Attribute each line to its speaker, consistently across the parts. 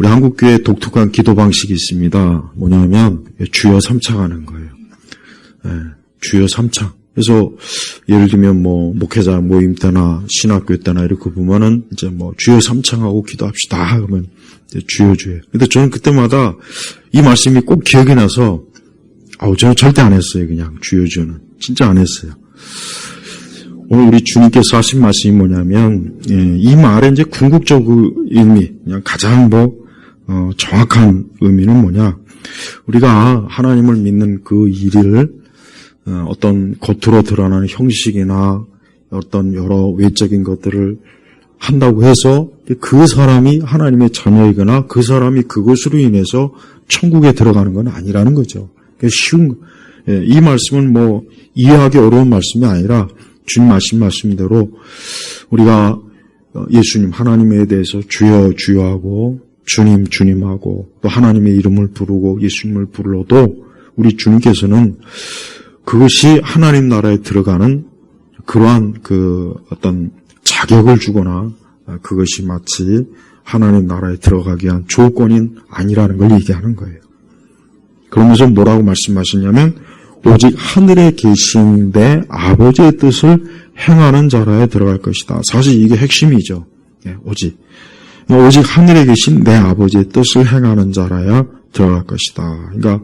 Speaker 1: 우리 한국교회 독특한 기도 방식이 있습니다. 뭐냐면 주여 삼창하는 거예요. 주여 삼창. 그래서 예를 들면 목회자 모임 때나 신학교 때나 이렇게 보면은 이제 주여 삼창하고 기도합시다 그러면 주여. 근데 저는 그때마다 이 말씀이 꼭 기억이 나서 저는 절대 안 했어요. 그냥 주여는 진짜 안 했어요. 오늘 우리 주님께서 하신 말씀이 뭐냐면 이 말의 이제 궁극적 의미, 그냥 가장 정확한 의미는 뭐냐? 우리가 하나님을 믿는 그 일을 어떤 겉으로 드러나는 형식이나 어떤 여러 외적인 것들을 한다고 해서 그 사람이 하나님의 자녀이거나 그 사람이 그것으로 인해서 천국에 들어가는 건 아니라는 거죠. 쉬운 이 말씀은 이해하기 어려운 말씀이 아니라 주님 하신 말씀대로 우리가 예수님 하나님에 대해서 주여 주여하고 주님 주님하고 또 하나님의 이름을 부르고 예수님을 불러도 우리 주님께서는 그것이 하나님 나라에 들어가는 그러한 어떤 자격을 주거나 그것이 마치 하나님 나라에 들어가기 위한 조건인 아니라는 걸 얘기하는 거예요. 그러면서 뭐라고 말씀하시냐면 오직 하늘에 계신 내 아버지의 뜻을 행하는 자라에 들어갈 것이다. 사실 이게 핵심이죠. 오직 하늘에 계신 내 아버지의 뜻을 행하는 자라야 들어갈 것이다. 그러니까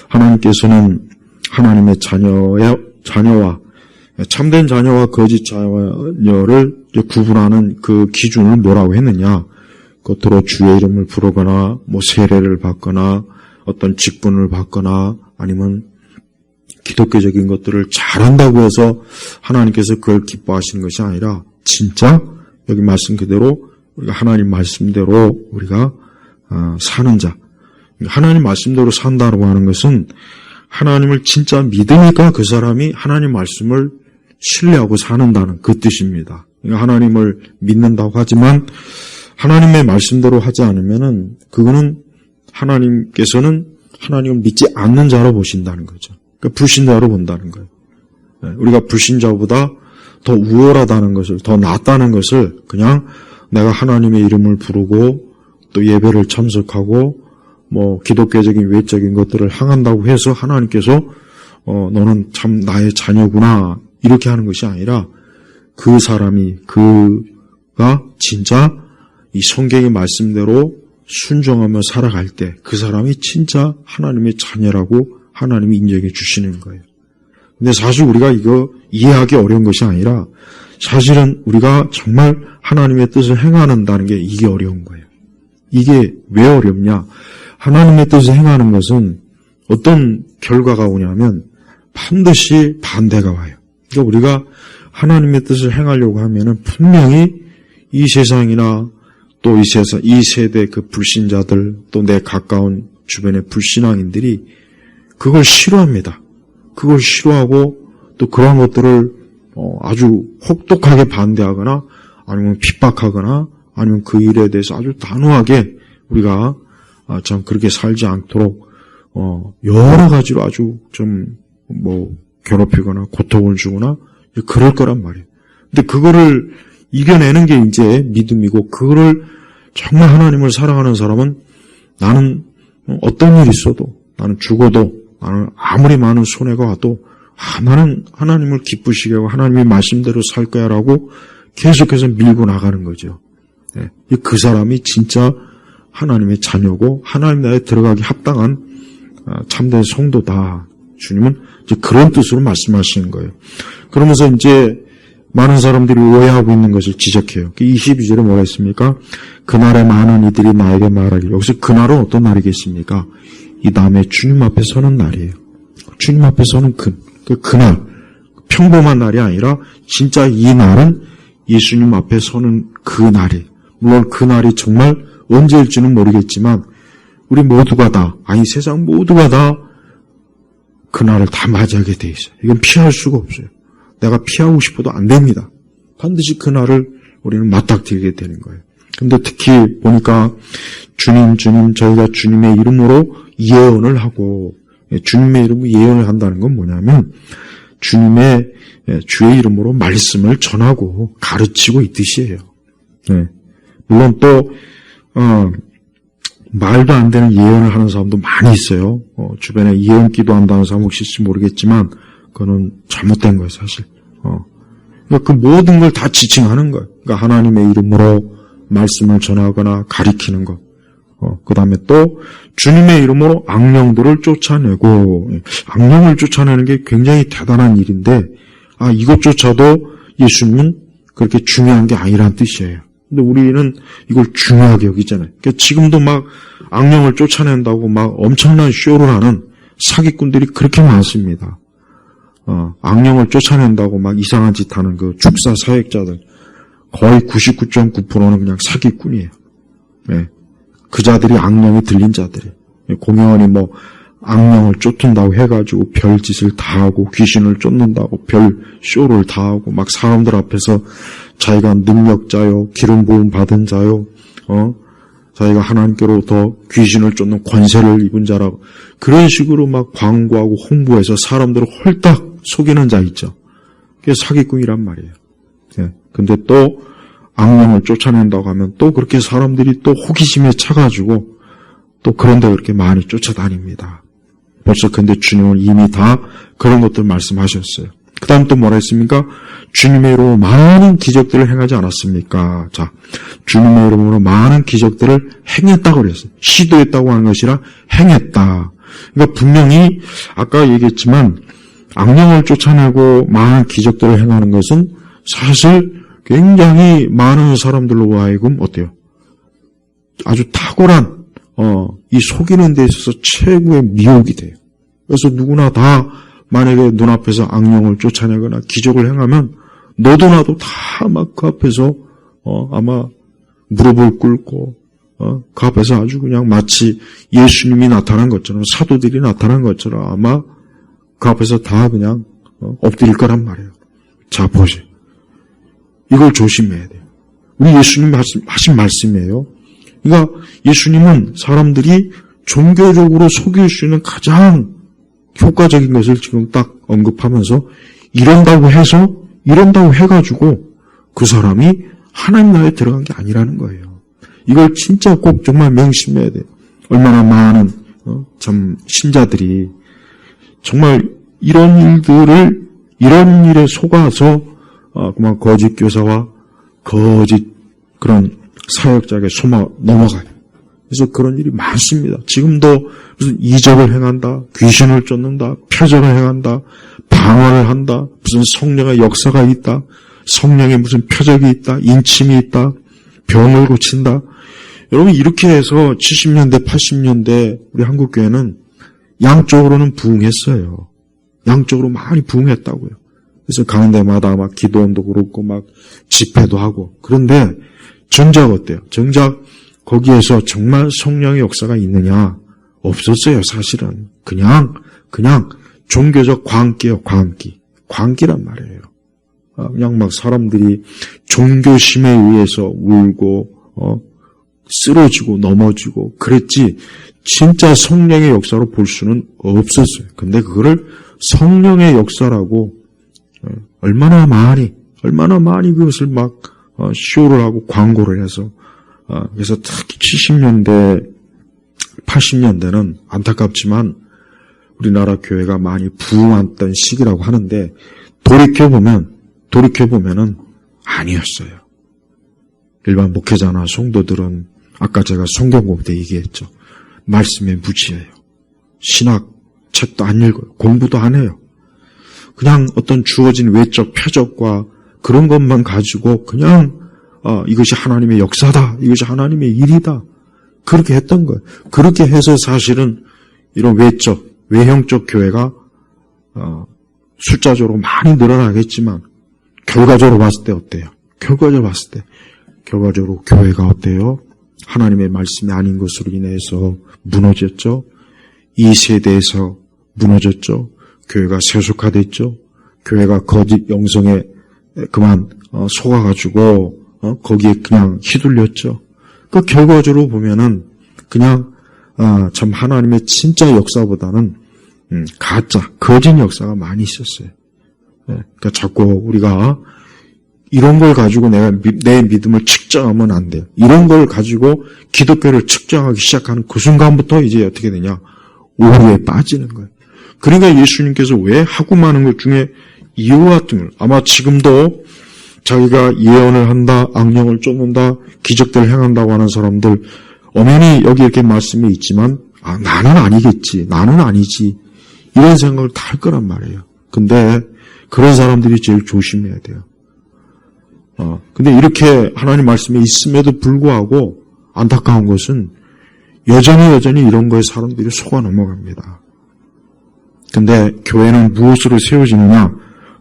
Speaker 1: 하나님께서는 하나님의 자녀와 참된 자녀와 거짓 자녀를 구분하는 그 기준을 뭐라고 했느냐? 겉으로 주의 이름을 부르거나 세례를 받거나 어떤 직분을 받거나 아니면 기독교적인 것들을 잘한다고 해서 하나님께서 그걸 기뻐하시는 것이 아니라 진짜 여기 말씀 그대로 우리가 하나님 말씀대로 우리가 사는 자. 하나님 말씀대로 산다고 하는 것은 하나님을 진짜 믿으니까 그 사람이 하나님 말씀을 신뢰하고 사는다는 그 뜻입니다. 그러니까 하나님을 믿는다고 하지만 하나님의 말씀대로 하지 않으면은 그거는 하나님께서는 하나님을 믿지 않는 자로 보신다는 거죠. 그러니까 불신자로 본다는 거예요. 우리가 불신자보다 더 우월하다는 것을, 더 낫다는 것을 그냥 내가 하나님의 이름을 부르고 또 예배를 참석하고 기독교적인 외적인 것들을 행한다고 해서 하나님께서 너는 참 나의 자녀구나 이렇게 하는 것이 아니라 그 사람이 그가 진짜 이 성경의 말씀대로 순종하며 살아갈 때 그 사람이 진짜 하나님의 자녀라고 하나님이 인정해 주시는 거예요. 근데 사실 우리가 이거 이해하기 어려운 것이 아니라 사실은 우리가 정말 하나님의 뜻을 행한다는 게 이게 어려운 거예요. 이게 왜 어렵냐? 하나님의 뜻을 행하는 것은 어떤 결과가 오냐면 반드시 반대가 와요. 그러니까 우리가 하나님의 뜻을 행하려고 하면은 분명히 이 세상이나 또 이 세대 그 불신자들 또 내 가까운 주변의 불신앙인들이 그걸 싫어합니다. 그걸 싫어하고 또 그런 것들을 아주 혹독하게 반대하거나 아니면 핍박하거나 아니면 그 일에 대해서 아주 단호하게 우리가 참 그렇게 살지 않도록 여러 가지로 아주 좀 괴롭히거나 고통을 주거나 그럴 거란 말이에요. 근데 그거를 이겨내는 게 이제 믿음이고 그거를 정말 하나님을 사랑하는 사람은 나는 어떤 일이 있어도 나는 죽어도 나는 아무리 많은 손해가 와도 나는 하나님을 기쁘시게 하고 하나님의 말씀대로 살 거야 라고 계속해서 밀고 나가는 거죠. 그 사람이 진짜 하나님의 자녀고 하나님 나라에 들어가기 합당한 참된 성도다. 주님은 이제 그런 뜻으로 말씀하시는 거예요. 그러면서 이제 많은 사람들이 오해하고 있는 것을 지적해요. 22절에 뭐가 있습니까? 그날에 많은 이들이 나에게 말하기를. 여기서 그날은 어떤 날이겠습니까? 이 다음에 주님 앞에 서는 날이에요. 주님 앞에 서는 그날. 평범한 날이 아니라 진짜 이 날은 예수님 앞에 서는 그 날이에요. 물론 그 날이 정말 언제일지는 모르겠지만 우리 모두가 다, 세상 모두가 다 그날을 다 맞이하게 돼 있어요. 이건 피할 수가 없어요. 내가 피하고 싶어도 안 됩니다. 반드시 그날을 우리는 맞닥뜨리게 되는 거예요. 근데 특히 보니까 주님 저희가 주님의 이름으로 예언을 하고 주님의 이름으로 예언을 한다는 건 뭐냐면 주님의 주의 이름으로 말씀을 전하고 가르치고 이 뜻이에요. 물론 또 말도 안 되는 예언을 하는 사람도 많이 있어요. 주변에 예언 기도한다는 사람 혹시 있을지 모르겠지만 그거는 잘못된 거예요, 사실. 그러니까 그 모든 걸 다 지칭하는 거예요. 그러니까 하나님의 이름으로 말씀을 전하거나 가리키는 것. 그 다음에 또 주님의 이름으로 악령들을 쫓아내고, 악령을 쫓아내는 게 굉장히 대단한 일인데, 이것조차도 예수님은 그렇게 중요한 게 아니란 뜻이에요. 근데 우리는 이걸 중요하게 여기잖아요. 그러니까 지금도 막 악령을 쫓아낸다고 막 엄청난 쇼를 하는 사기꾼들이 그렇게 많습니다. 악령을 쫓아낸다고 막 이상한 짓 하는 그 축사 사역자들 거의 99.9%는 그냥 사기꾼이에요. 네. 그 자들이 악령이 들린 자들이 공연히 뭐 악령을 쫓는다고 해가지고 별짓을 다 하고 귀신을 쫓는다고 별 쇼를 다 하고 막 사람들 앞에서 자기가 능력자요, 기름 부음 받은 자요, 자기가 하나님께로부터 귀신을 쫓는 권세를 입은 자라고 그런 식으로 막 광고하고 홍보해서 사람들을 홀딱 속이는 자 있죠. 그게 사기꾼이란 말이에요. 예. 근데 또 악령을 쫓아낸다고 하면 또 그렇게 사람들이 또 호기심에 차가지고 또 그런데 그렇게 많이 쫓아다닙니다. 벌써 근데 주님은 이미 다 그런 것들 말씀하셨어요. 그 다음 또 뭐라 했습니까? 주님의 이름으로 많은 기적들을 행하지 않았습니까? 자, 주님의 이름으로 많은 기적들을 행했다고 그랬어요. 시도했다고 하는 것이라 행했다. 그러니까 분명히 아까 얘기했지만 악령을 쫓아내고 많은 기적들을 행하는 것은 사실 굉장히 많은 사람들로 하여금 어때요? 아주 탁월한 이 속이는 데 있어서 최고의 미혹이 돼요. 그래서 누구나 다 만약에 눈앞에서 악령을 쫓아내거나 기적을 행하면 너도 나도 다 막 그 앞에서 아마 무릎을 꿇고 그 앞에서 아주 그냥 마치 예수님이 나타난 것처럼 사도들이 나타난 것처럼 아마 그 앞에서 다 그냥 엎드릴 거란 말이에요. 자, 보세요. 이걸 조심해야 돼요. 우리 예수님이 하신 말씀이에요. 그러니까 예수님은 사람들이 종교적으로 속일 수 있는 가장 효과적인 것을 지금 딱 언급하면서 이런다고 해가지고 그 사람이 하나님 나라에 들어간 게 아니라는 거예요. 이걸 진짜 꼭 정말 명심해야 돼요. 얼마나 많은 참 신자들이 정말 이런 일에 속아서 그만 거짓 교사와 거짓 그런 사역자에게 넘어가요. 그래서 그런 일이 많습니다. 지금도 무슨 이적을 행한다, 귀신을 쫓는다, 표적을 행한다, 방언을 한다, 무슨 성령의 역사가 있다, 성령의 무슨 표적이 있다, 인침이 있다, 병을 고친다. 여러분 이렇게 해서 70년대, 80년대 우리 한국교회는 양쪽으로는 부흥했어요. 양쪽으로 많이 부흥했다고요. 그래서 가는 데마다 막 기도원도 그렇고 막 집회도 하고. 그런데 정작 어때요? 정작 거기에서 정말 성령의 역사가 있느냐? 없었어요, 사실은. 그냥 종교적 광기예요, 광기. 광기란 말이에요. 그냥 막 사람들이 종교심에 의해서 울고, 쓰러지고 넘어지고 그랬지, 진짜 성령의 역사로 볼 수는 없었어요. 근데 그거를 성령의 역사라고, 얼마나 많이 그것을 막, 쇼를 하고 광고를 해서, 그래서 특히 70년대, 80년대는 안타깝지만 우리나라 교회가 많이 부흥했던 시기라고 하는데 돌이켜보면은 아니었어요. 일반 목회자나 성도들은 아까 제가 성경 공부 때 얘기했죠. 말씀에 무지해요. 신학 책도 안 읽어요. 공부도 안 해요. 그냥 어떤 주어진 외적 표적과 그런 것만 가지고 그냥 이것이 하나님의 역사다. 이것이 하나님의 일이다. 그렇게 했던 거예요. 그렇게 해서 사실은 이런 외형적 교회가 숫자적으로 많이 늘어나겠지만 결과적으로 봤을 때 어때요? 결과적으로 교회가 어때요? 하나님의 말씀이 아닌 것으로 인해서 무너졌죠. 이 세대에서 무너졌죠. 교회가 세속화됐죠. 교회가 거짓 영성에 그만 속아가지고 거기에 그냥 휘둘렸죠. 그 결과적으로 보면은 그냥 참 하나님의 진짜 역사보다는 가짜, 거짓 역사가 많이 있었어요. 그러니까 자꾸 우리가 이런 걸 가지고 내 믿음을 측정하면 안 돼요. 이런 걸 가지고 기독교를 측정하기 시작하는 그 순간부터 이제 어떻게 되냐? 오류에 빠지는 거예요. 그러니까 예수님께서 왜 하고 많은 것 중에 이와 같은 걸, 아마 지금도 자기가 예언을 한다, 악령을 쫓는다, 기적들을 행한다고 하는 사람들 엄연히 여기 이렇게 말씀이 있지만 나는 아니겠지, 나는 아니지, 이런 생각을 다 할 거란 말이에요. 근데 그런 사람들이 제일 조심해야 돼요. 근데 이렇게 하나님 말씀이 있음에도 불구하고 안타까운 것은 여전히 이런 거에 사람들이 속아 넘어갑니다. 근데 교회는 무엇으로 세워지느냐?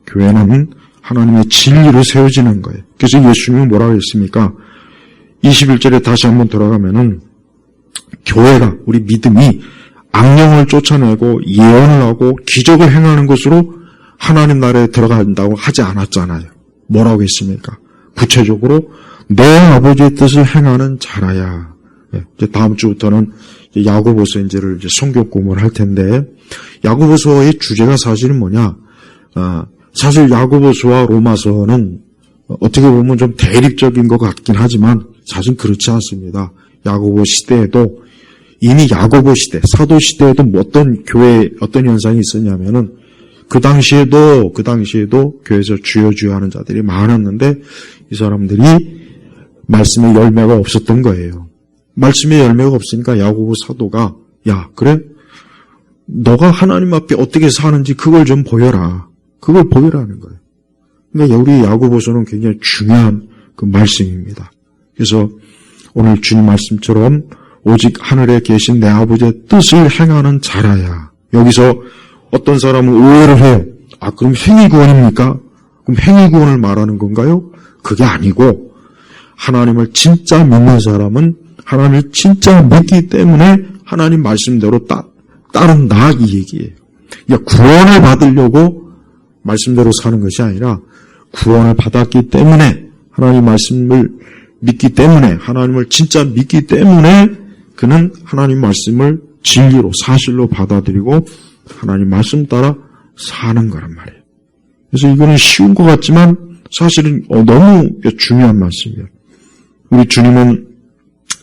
Speaker 1: 교회는 하나님의 진리로 세워지는 거예요. 그래서 예수님은 뭐라고 했습니까? 21절에 다시 한번 돌아가면은 교회가, 우리 믿음이 악령을 쫓아내고 예언을 하고 기적을 행하는 것으로 하나님 나라에 들어간다고 하지 않았잖아요. 뭐라고 했습니까? 구체적으로 내 아버지의 뜻을 행하는 자라야. 이제 다음 주부터는 야고보서 이제를 성경 공부를 할 텐데, 야고보서의 주제가 사실은 뭐냐? 사실 야고보서와 로마서는 어떻게 보면 좀 대립적인 것 같긴 하지만 사실 그렇지 않습니다. 야고보 시대에도, 이미 야고보 시대, 사도 시대에도 어떤 교회에 어떤 현상이 있었냐면은 그 당시에도 교회에서 주여 하는 자들이 많았는데 이 사람들이 말씀의 열매가 없었던 거예요. 말씀의 열매가 없으니까 야고보 사도가, 야, 그래? 너가 하나님 앞에 어떻게 사는지 그걸 좀 보여라. 그걸 보여라는 거예요. 그러니까 우리 야고보서는 굉장히 중요한 그 말씀입니다. 그래서 오늘 주님 말씀처럼 오직 하늘에 계신 내 아버지의 뜻을 행하는 자라야. 여기서 어떤 사람은 오해를 해요. 그럼 행위구원입니까? 그럼 행위구원을 말하는 건가요? 그게 아니고 하나님을 진짜 믿는 사람은 하나님을 진짜 믿기 때문에 하나님 말씀대로 따른다, 이 얘기예요. 그러니까 구원을 받으려고 말씀대로 사는 것이 아니라 구원을 받았기 때문에 하나님 말씀을 믿기 때문에, 하나님을 진짜 믿기 때문에 그는 하나님 말씀을 진리로, 사실로 받아들이고 하나님 말씀 따라 사는 거란 말이에요. 그래서 이거는 쉬운 것 같지만 사실은 너무 중요한 말씀이에요. 우리 주님은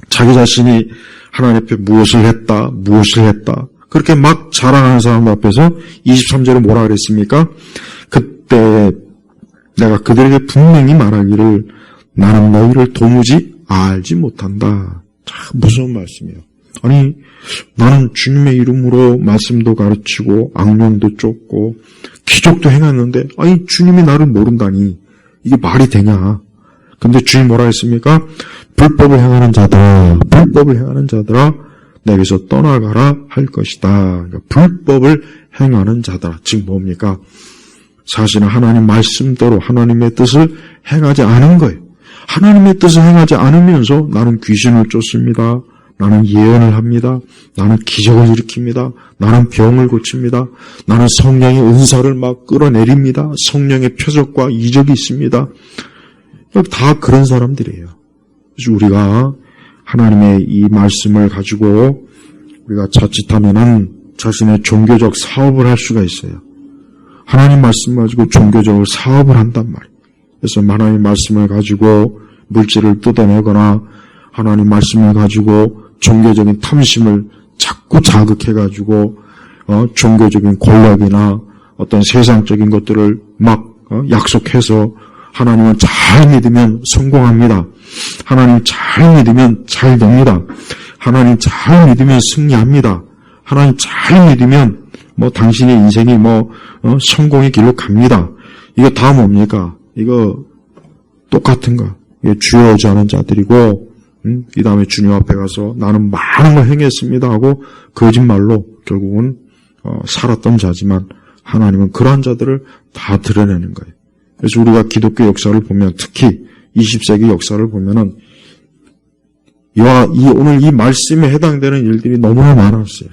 Speaker 1: 자기 자신이 하나님 앞에 무엇을 했다 그렇게 막 자랑하는 사람 앞에서 23절에 뭐라 그랬습니까? 그때 내가 그들에게 분명히 말하기를 나는 너희를 도무지 알지 못한다. 참 무서운 말씀이에요. 아니, 나는 주님의 이름으로 말씀도 가르치고 악령도 쫓고 기적도 행했는데 아니 주님이 나를 모른다니 이게 말이 되냐. 근데 주님 뭐라 했습니까? 불법을 행하는 자들아 내게서 떠나가라 할 것이다. 그러니까 불법을 행하는 자들아. 즉 뭡니까? 사실은 하나님 말씀대로 하나님의 뜻을 행하지 않은 거예요. 하나님의 뜻을 행하지 않으면서 나는 귀신을 쫓습니다. 나는 예언을 합니다. 나는 기적을 일으킵니다. 나는 병을 고칩니다. 나는 성령의 은사를 막 끌어내립니다. 성령의 표적과 이적이 있습니다. 다 그런 사람들이에요. 그래서 우리가 하나님의 이 말씀을 가지고 우리가 자칫하면은 자신의 종교적 사업을 할 수가 있어요. 하나님 말씀 가지고 종교적으로 사업을 한단 말이에요. 그래서 하나님 말씀을 가지고 물질을 뜯어내거나 하나님 말씀을 가지고 종교적인 탐심을 자꾸 자극해가지고 종교적인 권력이나 어떤 세상적인 것들을 막 약속해서 하나님을 잘 믿으면 성공합니다. 하나님 잘 믿으면 잘 됩니다. 하나님 잘 믿으면 승리합니다. 하나님 잘 믿으면 당신의 인생이 성공의 길로 갑니다. 이거 다 뭡니까? 이거 똑같은 거. 이게 주여오지 않은 자들이고, 이 다음에 주님 앞에 가서 나는 많은 걸 행했습니다 하고 거짓말로 결국은 살았던 자지만 하나님은 그러한 자들을 다 드러내는 거예요. 그래서 우리가 기독교 역사를 보면, 특히 20세기 역사를 보면은 오늘 이 말씀에 해당되는 일들이 너무나 많았어요.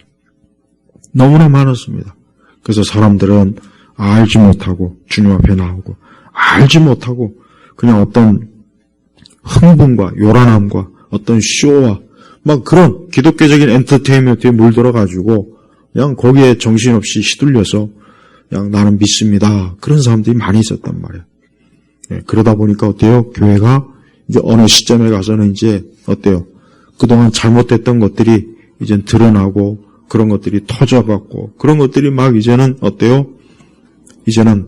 Speaker 1: 너무나 많았습니다. 그래서 사람들은 알지 못하고 주님 앞에 나오고 알지 못하고 그냥 어떤 흥분과 요란함과 어떤 쇼와 막 그런 기독교적인 엔터테인먼트에 물들어가지고 그냥 거기에 정신없이 휘둘려서 그냥 나는 믿습니다. 그런 사람들이 많이 있었단 말이에요. 그러다 보니까 어때요? 교회가 이제 어느 시점에 가서는 이제 어때요? 그동안 잘못됐던 것들이 이제 드러나고 그런 것들이 터져갖고 그런 것들이 막 이제는 어때요? 이제는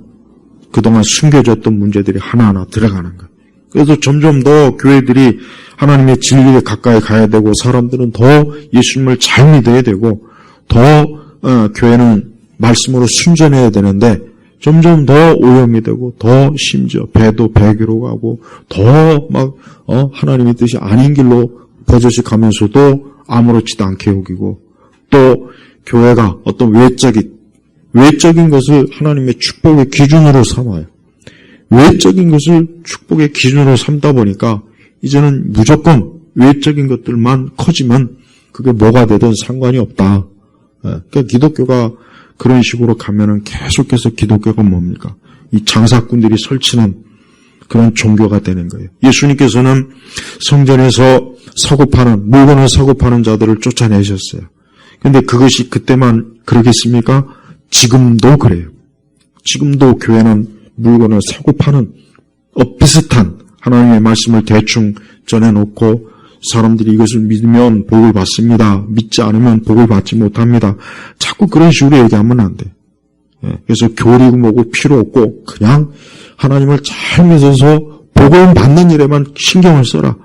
Speaker 1: 그동안 숨겨졌던 문제들이 하나하나 들어가는 거예요. 그래서 점점 더 교회들이 하나님의 진리에 가까이 가야 되고 사람들은 더 예수님을 잘 믿어야 되고 더 교회는 말씀으로 순전해야 되는데 점점 더 오염이 되고 더 심지어 배도 배교로 가고 더 막 하나님의 뜻이 아닌 길로 버젓이 가면서도 아무렇지도 않게 여기고 또 교회가 어떤 외적인 것을 하나님의 축복의 기준으로 삼아요. 외적인 것을 축복의 기준으로 삼다 보니까 이제는 무조건 외적인 것들만 커지면 그게 뭐가 되든 상관이 없다. 그러니까 기독교가 그런 식으로 가면은 계속해서 기독교가 뭡니까? 이 장사꾼들이 설치는 그런 종교가 되는 거예요. 예수님께서는 성전에서 물건을 사고 파는 자들을 쫓아내셨어요. 근데 그것이 그때만 그러겠습니까? 지금도 그래요. 지금도 교회는 물건을 사고 파는 비슷한 하나님의 말씀을 대충 전해놓고 사람들이 이것을 믿으면 복을 받습니다. 믿지 않으면 복을 받지 못합니다. 자꾸 그런 식으로 얘기하면 안 돼. 그래서 교리고 뭐고 필요 없고 그냥 하나님을 잘 믿어서 복을 받는 일에만 신경을 써라.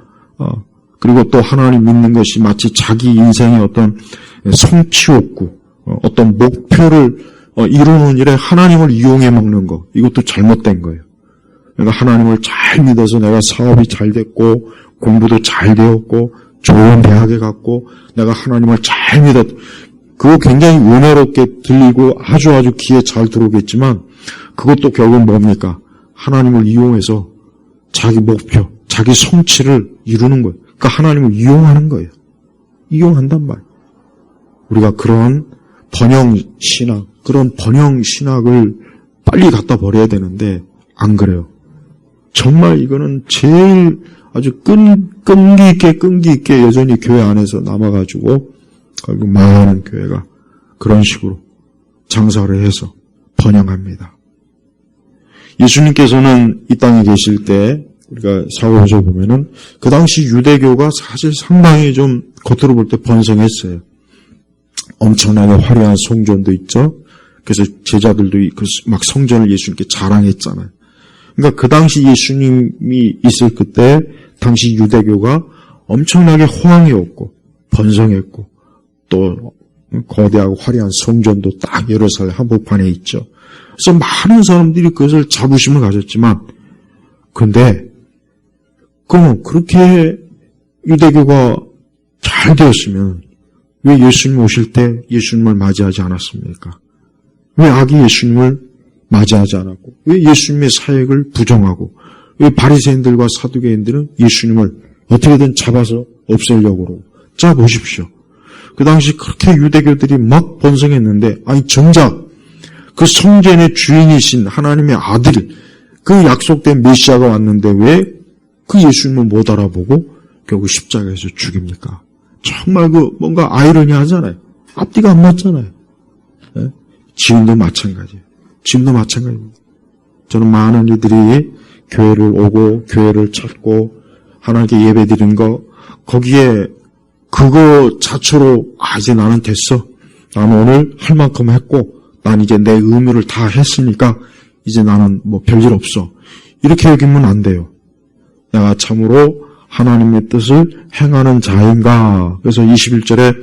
Speaker 1: 그리고 또 하나님 믿는 것이 마치 자기 인생의 어떤 성취욕구, 어떤 목표를 이루는 일에 하나님을 이용해 먹는 거, 이것도 잘못된 거예요. 그러니까 하나님을 잘 믿어서 내가 사업이 잘 됐고 공부도 잘 되었고 좋은 대학에 갔고 내가 하나님을 잘 믿었. 그거 굉장히 은혜롭게 들리고 아주 귀에 잘 들어오겠지만 그것도 결국 뭡니까? 하나님을 이용해서 자기 목표, 자기 성취를 이루는 거예요. 그러니까 하나님을 이용하는 거예요. 이용한단 말이에요. 우리가 그런 그런 번영 신학을 빨리 갖다 버려야 되는데 안 그래요. 정말 이거는 제일 아주 끈기 있게 여전히 교회 안에서 남아가지고 결국 많은 교회가 그런 식으로 장사를 해서 번영합니다. 예수님께서는 이 땅에 계실 때 우리가 사회적으로 보면은 그 당시 유대교가 사실 상당히 좀 겉으로 볼 때 번성했어요. 엄청나게 화려한 성전도 있죠. 그래서 제자들도 막 성전을 예수님께 자랑했잖아요. 그러니까 그 당시 예수님이 있을 그때 당시 유대교가 엄청나게 호황이었고 번성했고 또 거대하고 화려한 성전도 딱 예루살렘 한복판에 있죠. 그래서 많은 사람들이 그것을 자부심을 가졌지만 근데 그럼 그렇게 유대교가 잘 되었으면 왜 예수님 오실 때 예수님을 맞이하지 않았습니까? 왜 아기 예수님을 맞이하지 않았고 왜 예수님의 사역을 부정하고 왜 바리새인들과 사두개인들은 예수님을 어떻게든 잡아서 없애려고 그러고 자 보십시오. 그 당시 그렇게 유대교들이 막 번성했는데 아니 정작 그 성전의 주인이신 하나님의 아들 그 약속된 메시아가 왔는데 왜 그 예수님을 못 알아보고 결국 십자가에서 죽입니까? 정말 뭔가 아이러니하잖아요. 앞뒤가 안 맞잖아요. 네? 지금도 마찬가지예요. 저는 많은 이들이 교회를 오고 교회를 찾고 하나님께 예배드린 거 거기에 그거 자체로 이제 나는 됐어. 나는 오늘 할 만큼 했고 난 이제 내 의무를 다 했으니까 이제 나는 뭐 별일 없어. 이렇게 여기면 안 돼요. 내가 참으로 하나님의 뜻을 행하는 자인가. 그래서 21절에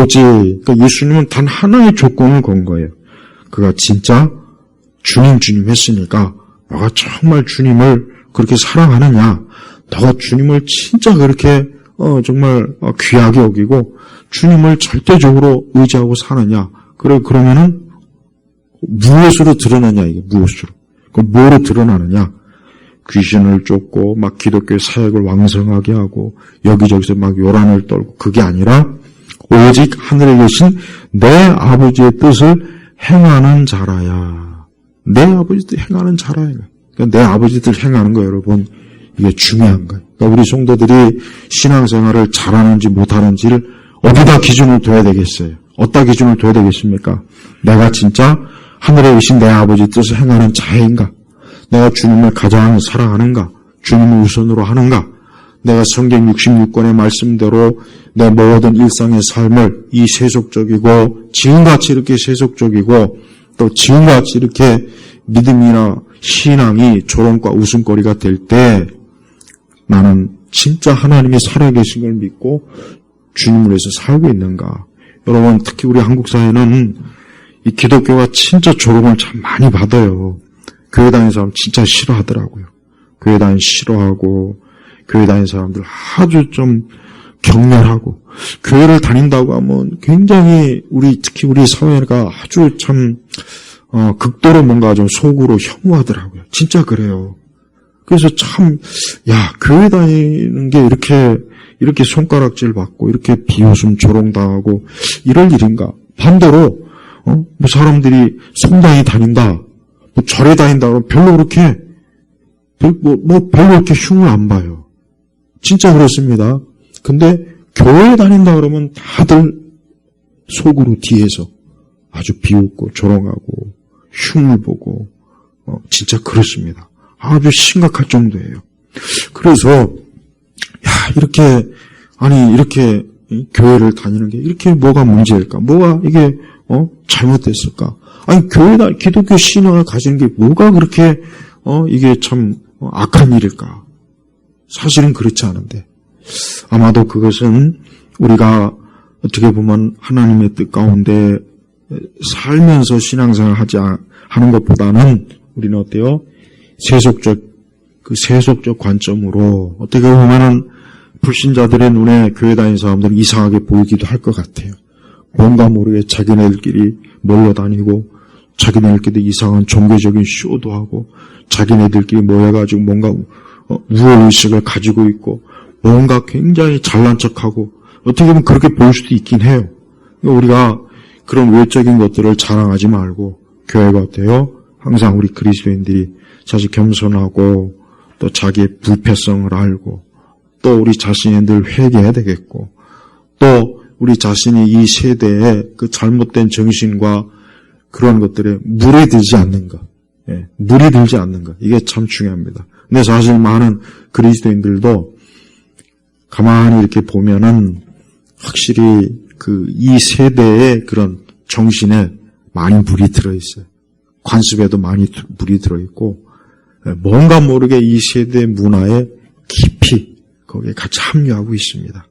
Speaker 1: 오직 그러니까 예수님은 단 하나의 조건을 건 거예요. 그가 진짜 주님 했으니까 너가 정말 주님을 그렇게 사랑하느냐. 너가 주님을 진짜 그렇게 정말 귀하게 여기고 주님을 절대적으로 의지하고 사느냐. 그러면은 무엇으로 드러나냐 이게 무엇으로. 그럼 뭐로 드러나느냐. 귀신을 쫓고 막 기독교의 사역을 왕성하게 하고 여기저기서 막 요란을 떨고 그게 아니라 오직 하늘에 계신 내 아버지의 뜻을 행하는 자라야. 내 아버지 뜻 행하는 자라야. 그러니까 내 아버지 뜻 행하는 거 여러분 이게 중요한 거예요. 그러니까 우리 성도들이 신앙생활을 잘하는지 못하는지를 어디다 기준을 둬야 되겠어요? 어디다 기준을 둬야 되겠습니까? 내가 진짜 하늘에 계신 내 아버지 뜻을 행하는 자인가? 내가 주님을 가장 사랑하는가? 주님을 우선으로 하는가? 내가 성경 66권의 말씀대로 내 모든 일상의 삶을 이 세속적이고 지금같이 이렇게 세속적이고 또 지금같이 이렇게 믿음이나 신앙이 조롱과 웃음거리가 될 때 나는 진짜 하나님이 살아계신 걸 믿고 주님을 위해서 살고 있는가? 여러분, 특히 우리 한국 사회는 이 기독교가 진짜 조롱을 참 많이 받아요. 교회 다니는 사람 진짜 싫어하더라고요. 교회 다니는 싫어하고 교회 다니는 사람들 아주 좀 격렬하고 교회를 다닌다고 하면 굉장히 특히 우리 사회가 아주 참 극도로 뭔가 좀 속으로 혐오하더라고요. 진짜 그래요. 그래서 참 교회 다니는 게 이렇게 손가락질 받고 이렇게 비웃음 조롱당하고 이럴 일인가? 반대로 뭐 사람들이 성당에 다닌다, 뭐 절에 다닌다 그러면 별로 그렇게 별로 이렇게 흉을 안 봐요. 진짜 그렇습니다. 근데 교회에 다닌다 그러면 다들 속으로 뒤에서 아주 비웃고 조롱하고 흉을 보고 진짜 그렇습니다. 아주 심각할 정도예요. 그래서 이렇게 교회를 다니는 게 이렇게 뭐가 문제일까? 뭐가 이게 잘못됐을까? 기독교 신앙을 가지는 게 뭐가 그렇게 이게 참 악한 일일까? 사실은 그렇지 않은데 아마도 그것은 우리가 어떻게 보면 하나님의 뜻 가운데 살면서 신앙생활 하는 것보다는 우리는 어때요? 세속적 관점으로 어떻게 보면은 불신자들의 눈에 교회 다니는 사람들은 이상하게 보이기도 할 것 같아요. 뭔가 모르게 자기네들끼리 몰려다니고 자기네들끼리 이상한 종교적인 쇼도 하고 자기네들끼리 모여가지고 뭔가 우월의식을 가지고 있고 뭔가 굉장히 잘난 척하고 어떻게 보면 그렇게 보일 수도 있긴 해요. 우리가 그런 외적인 것들을 자랑하지 말고 교회가 어때요? 항상 우리 그리스도인들이 사실 겸손하고 또 자기의 불패성을 알고 또 우리 자신이 늘 회개해야 되겠고 또 우리 자신이 이 세대의 그 잘못된 정신과 그런 것들에 물이 들지 않는 것, 물이 들지 않는 것, 이게 참 중요합니다. 근데 사실 많은 그리스도인들도 가만히 이렇게 보면은 확실히 이 세대의 그런 정신에 많이 물이 들어있어요. 관습에도 많이 물이 들어있고 뭔가 모르게 이 세대 문화에 깊이 거기에 같이 합류하고 있습니다.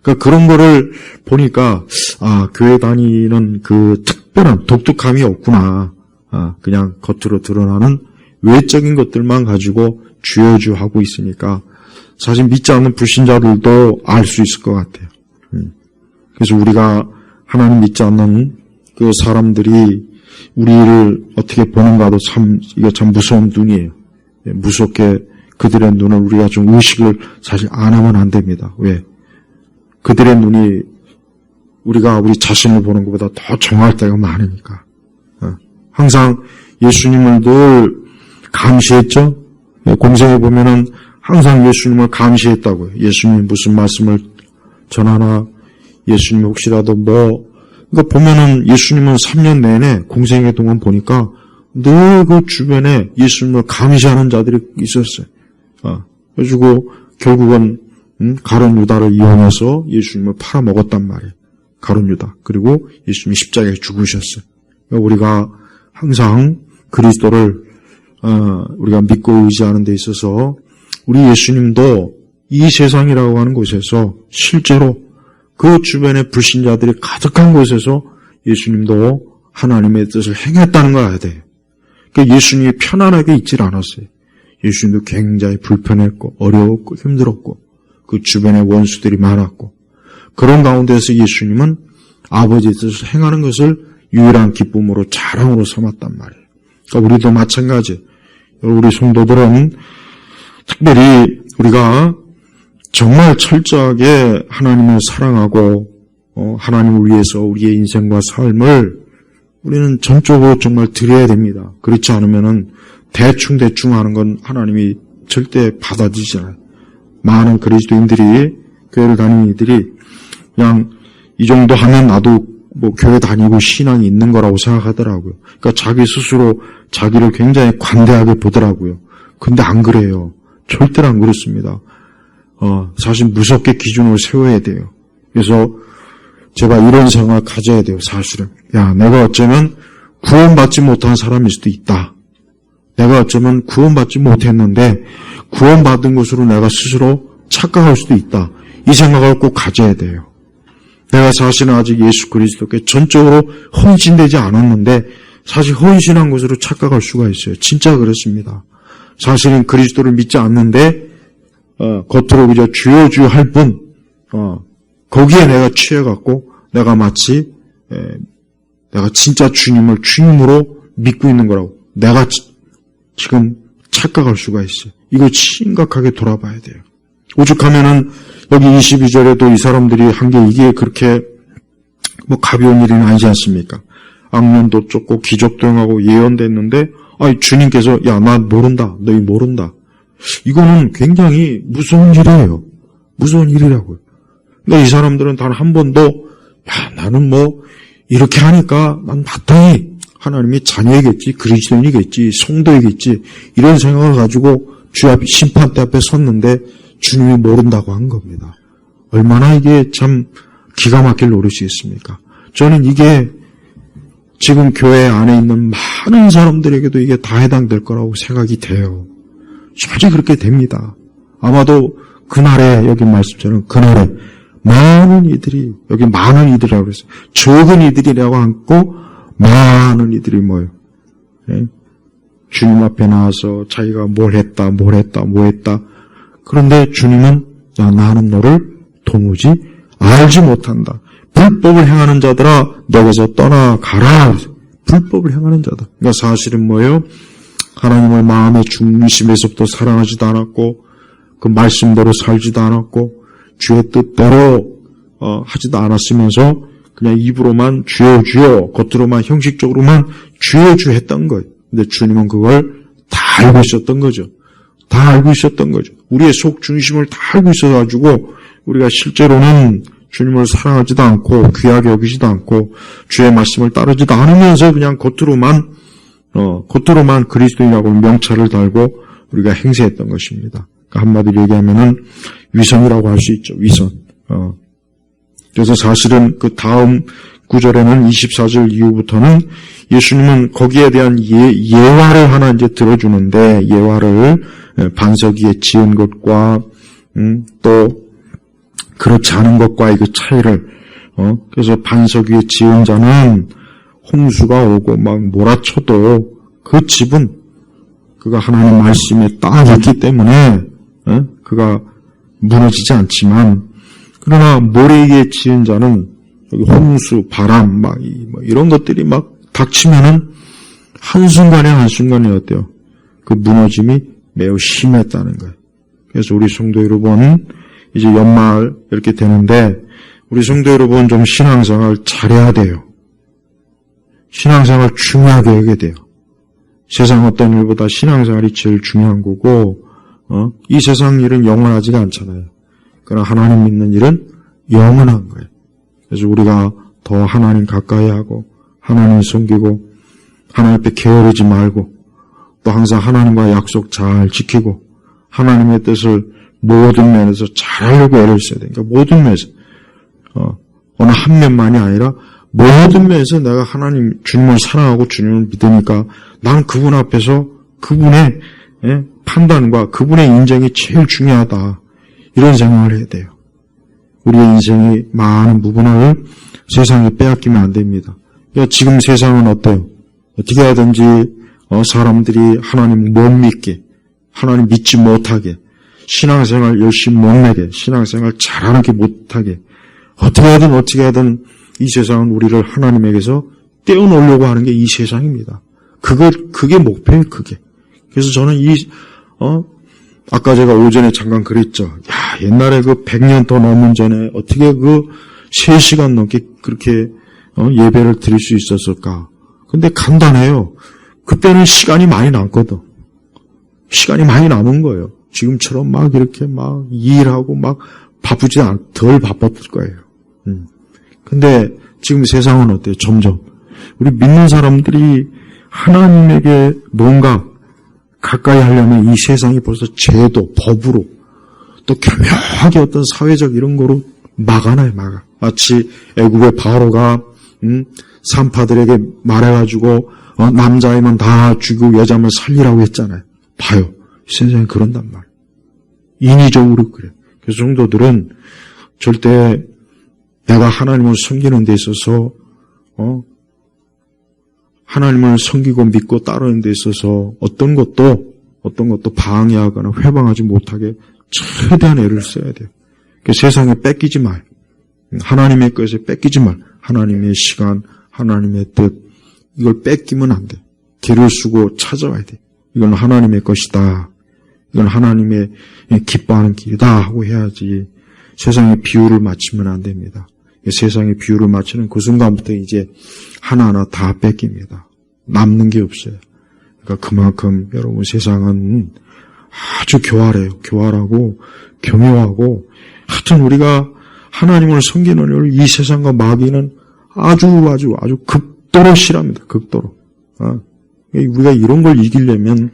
Speaker 1: 그러니까 그런 거를 보니까 교회 다니는 그 특별한 독특함이 없구나. 그냥 겉으로 드러나는 외적인 것들만 가지고 주여주하고 있으니까 사실 믿지 않는 불신자들도 알 수 있을 것 같아요. 그래서 우리가 하나님 믿지 않는 그 사람들이 우리를 어떻게 보는가도 이게 참 무서운 눈이에요. 무섭게 그들의 눈을 우리가 좀 의식을 사실 안 하면 안 됩니다. 왜? 그들의 눈이 우리가 우리 자신을 보는 것보다 더 정할 때가 많으니까. 항상 예수님을 늘 감시했죠? 공생에 보면은 항상 예수님을 감시했다고요. 예수님이 무슨 말씀을 전하나, 예수님이 혹시라도 그러니까 보면은 예수님은 3년 내내 공생의 동안 보니까 늘 그 주변에 예수님을 감시하는 자들이 있었어요. 그래가지고 결국은 가룟 유다를 이용해서 예수님을 팔아먹었단 말이에요. 가룟 유다. 그리고 예수님이 십자가에 죽으셨어요. 그러니까 우리가 항상 그리스도를 우리가 믿고 의지하는 데 있어서 우리 예수님도 이 세상이라고 하는 곳에서 실제로 그 주변에 불신자들이 가득한 곳에서 예수님도 하나님의 뜻을 행했다는 걸 알아야 돼요. 그러니까 예수님이 편안하게 있질 않았어요. 예수님도 굉장히 불편했고 어려웠고 힘들었고 그 주변에 원수들이 많았고 그런 가운데서 예수님은 아버지의 뜻을 행하는 것을 유일한 기쁨으로 자랑으로 삼았단 말이에요. 그러니까 우리도 마찬가지. 우리 성도들은 특별히 우리가 정말 철저하게 하나님을 사랑하고 하나님을 위해서 우리의 인생과 삶을 우리는 전적으로 정말 드려야 됩니다. 그렇지 않으면은 대충 하는 건 하나님이 절대 받아주지 않아요. 많은 그리스도인들이 교회를 다니는 이들이 그냥 이 정도 하면 나도 교회 다니고 신앙이 있는 거라고 생각하더라고요. 그러니까 자기 스스로 자기를 굉장히 관대하게 보더라고요. 근데 안 그래요. 절대로 안 그렇습니다. 사실 무섭게 기준을 세워야 돼요. 그래서 제가 이런 생각을 가져야 돼요, 사실은. 내가 어쩌면 구원받지 못한 사람일 수도 있다. 내가 어쩌면 구원받지 못했는데 구원받은 것으로 내가 스스로 착각할 수도 있다. 이 생각을 꼭 가져야 돼요. 내가 사실은 아직 예수 그리스도께 전적으로 헌신되지 않았는데 사실 헌신한 것으로 착각할 수가 있어요. 진짜 그렇습니다. 사실은 그리스도를 믿지 않는데 겉으로 그저 주여 주여 할 뿐 거기에 내가 취해갖고 내가 마치 내가 진짜 주님을 주님으로 믿고 있는 거라고 내가 지금 착각할 수가 있어요. 이거 심각하게 돌아봐야 돼요. 오죽하면은 여기 22절에도 이 사람들이 한 게 이게 그렇게 가벼운 일은 아니지 않습니까? 악년도 쫓고 기적도 행하고 예언도 했는데 주님께서 나 모른다. 너희 모른다. 이거는 굉장히 무서운 일이에요. 무서운 일이라고요. 그러니까 이 사람들은 단 한 번도 나는 이렇게 하니까 난 마땅히 하나님이 자녀이겠지, 그리스도인이겠지, 성도이겠지 이런 생각을 가지고 주 앞 심판대 앞에 섰는데 주님이 모른다고 한 겁니다. 얼마나 이게 참 기가 막힐 노릇이겠습니까? 저는 이게 지금 교회 안에 있는 많은 사람들에게도 이게 다 해당될 거라고 생각이 돼요. 솔직히 그렇게 됩니다. 아마도 그날에 여기 말씀처럼 그날에 많은 이들이 여기 많은 이들이라고 그랬어요. 적은 이들이라고 않고 많은 이들이 뭐예요? 네? 주님 앞에 나와서 자기가 뭘 했다. 그런데 주님은 나는 너를 도무지 알지 못한다. 불법을 행하는 자들아 너에게서 떠나가라. 불법을 행하는 자다. 그러니까 사실은 뭐예요? 하나님을 마음의 중심에서부터 사랑하지도 않았고 그 말씀대로 살지도 않았고 주의 뜻대로 하지도 않았으면서 그냥 입으로만 주여 주여 겉으로만 형식적으로만 주여 주 했던 거예요. 근데 주님은 그걸 다 알고 있었던 거죠. 다 알고 있었던 거죠. 우리의 속 중심을 다 알고 있어가지고 우리가 실제로는 주님을 사랑하지도 않고 귀하게 여기지도 않고 주의 말씀을 따르지도 않으면서 그냥 겉으로만 그리스도인이라고 명찰을 달고 우리가 행세했던 것입니다. 그러니까 한마디로 얘기하면은 위선이라고 할 수 있죠. 위선. 그래서 사실은 그 다음 구절에는 24절 이후부터는 예수님은 거기에 대한 예화를 하나 이제 들어주는데 예화를 반석 위에 지은 것과 또 그렇지 않은 것과의 그 차이를 그래서 반석 위에 지은 자는 홍수가 오고 막 몰아쳐도 그 집은 그가 하나님 말씀에 딱 있기 때문에 그가 무너지지 않지만 그러나 모래 위에 지은 자는 여기 홍수, 바람 막 이런 것들이 막 닥치면은 한순간에 어때요? 그 무너짐이 매우 심했다는 거예요. 그래서 우리 성도 여러분 이제 연말 이렇게 되는데 우리 성도 여러분 좀 신앙생활 잘해야 돼요. 신앙생활 중요하게 여겨야 돼요. 세상 어떤 일보다 신앙생활이 제일 중요한 거고 이 세상 일은 영원하지가 않잖아요. 그러나 하나님 믿는 일은 영원한 거예요. 그래서 우리가 더 하나님 가까이 하고 하나님 섬기고 하나님 앞에 게으르지 말고 또 항상 하나님과 약속 잘 지키고 하나님의 뜻을 모든 면에서 잘하려고 애를 써야 돼요. 그러니까 모든 면에서 어느 한 면만이 아니라 모든 면에서 내가 하나님 주님을 사랑하고 주님을 믿으니까 난 그분 앞에서 그분의 판단과 그분의 인정이 제일 중요하다. 이런 생각을 해야 돼요. 우리의 인생의 많은 부분을 세상에 빼앗기면 안 됩니다. 그러니까 지금 세상은 어때요? 어떻게 하든지 사람들이 하나님 못 믿게, 하나님 믿지 못하게, 신앙생활 열심히 못 내게, 신앙생활 잘하게 못하게, 어떻게 하든 이 세상은 우리를 하나님에게서 떼어놓으려고 하는 게 이 세상입니다. 그게 목표예요, 그게. 그래서 저는 아까 제가 오전에 잠깐 그랬죠. 옛날에 그 100년 더 넘은 전에 어떻게 그 3시간 넘게 그렇게 예배를 드릴 수 있었을까? 근데 간단해요. 그때는 시간이 많이 남거든. 시간이 많이 남은 거예요. 지금처럼 막 이렇게 막 일하고 막 덜 바빴을 거예요. 근데 지금 세상은 어때요? 점점 우리 믿는 사람들이 하나님에게 뭔가 가까이 하려면 이 세상이 벌써 제도, 법으로 또 교묘하게 어떤 사회적 이런 거로 막아놔요, 막아. 마치 애굽의 바로가 산파들에게 말해가지고 남자이면 다 죽이고 여자만 살리라고 했잖아요. 봐요. 세상에 그런단 말이에요. 인위적으로 그래. 그래서 성도들은 절대 내가 하나님을 섬기는 데 있어서 하나님을 섬기고 믿고 따르는 데 있어서 어떤 것도 방해하거나 회방하지 못하게 최대한 애를 써야 돼요. 세상에 뺏기지 말. 하나님의 것에 뺏기지 말. 하나님의 시간, 하나님의 뜻 이걸 뺏기면 안 돼. 길을 쓰고 찾아와야 돼. 이건 하나님의 것이다. 이건 하나님의 기뻐하는 길이다 하고 해야지 세상에 비유를 맞추면 안 됩니다. 세상에 비유를 맞추는 그 순간부터 이제 하나하나 다 뺏깁니다. 남는 게 없어요. 그러니까 그만큼 여러분 세상은 아주 교활해요. 교활하고 교묘하고 하여튼 우리가 하나님을 섬기는 일을 이 세상과 마귀는 아주 극도로 싫어합니다. 극도로. 우리가 이런 걸 이기려면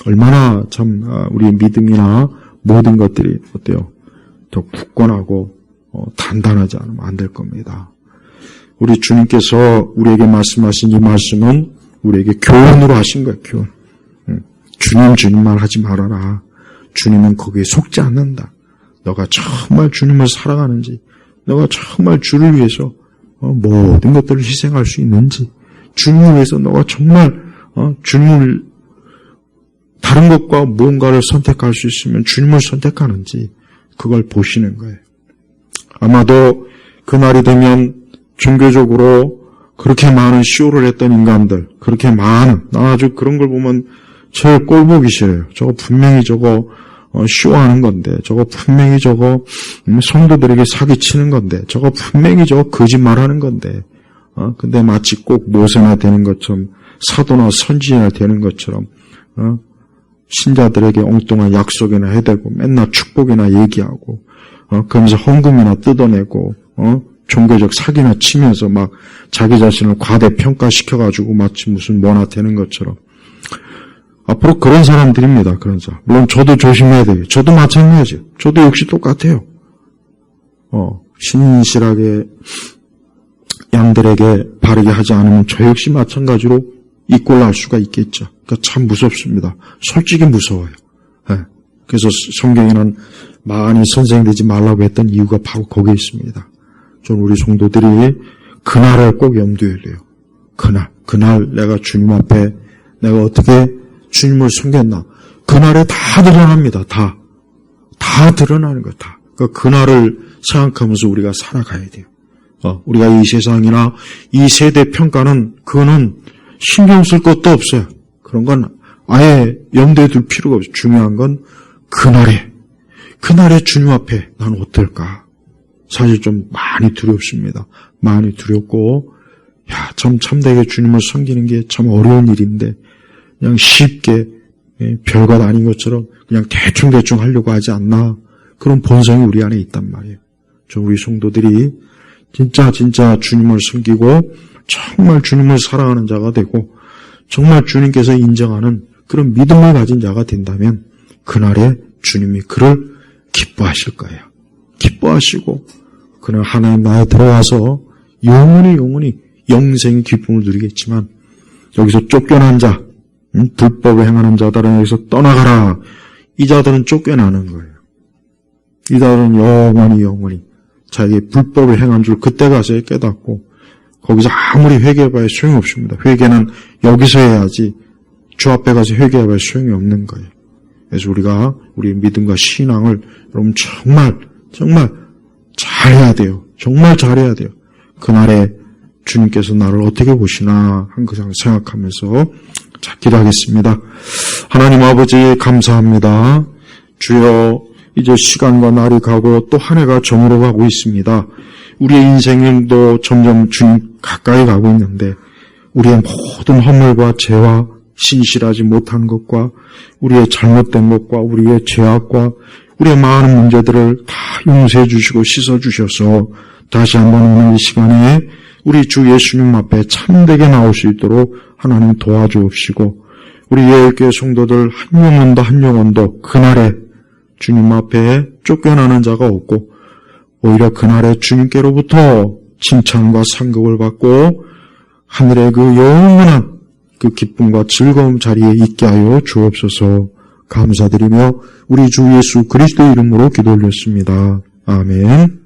Speaker 1: 얼마나 참 우리의 믿음이나 모든 것들이 어때요? 더 굳건하고 단단하지 않으면 안 될 겁니다. 우리 주님께서 우리에게 말씀하신 이 말씀은 우리에게 교훈으로 하신 거예요. 교훈. 주님만 하지 말아라. 주님은 거기에 속지 않는다. 너가 정말 주님을 사랑하는지, 너가 정말 주를 위해서 모든 것들을 희생할 수 있는지, 주님을 위해서 너가 정말 주님을 다른 것과 무언가를 선택할 수 있으면 주님을 선택하는지 그걸 보시는 거예요. 아마도 그날이 되면 종교적으로 그렇게 많은 쇼를 했던 인간들, 그렇게 많은, 나 아주 그런 걸 보면 제일 꼴보기 싫어요. 저거 분명히 저거 쇼하는 건데, 저거 분명히 저거 성도들에게 사기치는 건데, 저거 분명히 저거 거짓말하는 건데, 근데 마치 꼭 모세나 되는 것처럼, 사도나 선지자나 되는 것처럼, 신자들에게 엉뚱한 약속이나 해대고, 맨날 축복이나 얘기하고, 그러면서 헌금이나 뜯어내고, 종교적 사기나 치면서 막 자기 자신을 과대평가시켜가지고 마치 무슨 뭐나 되는 것처럼. 앞으로 그런 사람들입니다. 그런 사람. 물론 저도 조심해야 돼요. 저도 마찬가지예요. 저도 역시 똑같아요. 신실하게 양들에게 바르게 하지 않으면 저 역시 마찬가지로 이 꼴 날 수가 있겠죠. 그러니까 참 무섭습니다. 솔직히 무서워요. 네. 그래서 성경에는 많이 선생되지 말라고 했던 이유가 바로 거기에 있습니다. 저는 우리 성도들이 그날을 꼭 염두에 둬요. 그날 내가 주님 앞에 내가 어떻게 주님을 섬겼나. 그날에 다 드러납니다. 다 드러나는 거 다. 그러니까 그날을 생각하면서 우리가 살아가야 돼요. 우리가 이 세상이나 이 세대 평가는 그거는 신경 쓸 것도 없어요. 그런 건 아예 염두에 둘 필요가 없어요. 중요한 건 그날에 주님 앞에 난 어떨까. 사실 좀 많이 두렵습니다. 많이 두렵고 참 참되게 주님을 섬기는 게 참 어려운 일인데 그냥 쉽게 별것 아닌 것처럼 그냥 대충 하려고 하지 않나. 그런 본성이 우리 안에 있단 말이에요. 우리 성도들이 진짜 주님을 섬기고 정말 주님을 사랑하는 자가 되고 정말 주님께서 인정하는 그런 믿음을 가진 자가 된다면 그날에 주님이 그를 기뻐하실 거예요. 기뻐하시고 그는 하나님 나라에 들어와서 영원히 영생의 기쁨을 누리겠지만 여기서 쫓겨난 자, 불법을 행하는 자들은 여기서 떠나가라. 이 자들은 쫓겨나는 거예요. 이 자들은 영원히 자기 불법을 행한 줄 그때 가서 깨닫고 거기서 아무리 회개해봐야 소용없습니다. 회개는 여기서 해야지 주 앞에 가서 회개해봐야 소용이 없는 거예요. 그래서 우리가 우리의 믿음과 신앙을 여러분 정말 잘해야 돼요. 정말 잘해야 돼요. 그날에 주님께서 나를 어떻게 보시나 항상 생각하면서 자, 기도하겠습니다. 하나님 아버지 감사합니다. 주여 이제 시간과 날이 가고 또 한 해가 저물어 가고 있습니다. 우리의 인생도 점점 주님 가까이 가고 있는데 우리의 모든 허물과 죄와 신실하지 못한 것과 우리의 잘못된 것과 우리의 죄악과 우리의 많은 문제들을 다 용서해 주시고 씻어 주셔서 다시 한번 오늘 이 시간에 우리 주 예수님 앞에 참되게 나올 수 있도록 하나님 도와주옵시고, 우리 예일교회 성도들 한 영혼도 한 영혼도 그날에 주님 앞에 쫓겨나는 자가 없고, 오히려 그날에 주님께로부터 칭찬과 상급을 받고 하늘의 그 영원한 그 기쁨과 즐거움 자리에 있게 하여 주옵소서. 감사드리며 우리 주 예수 그리스도의 이름으로 기도 올렸습니다. 아멘.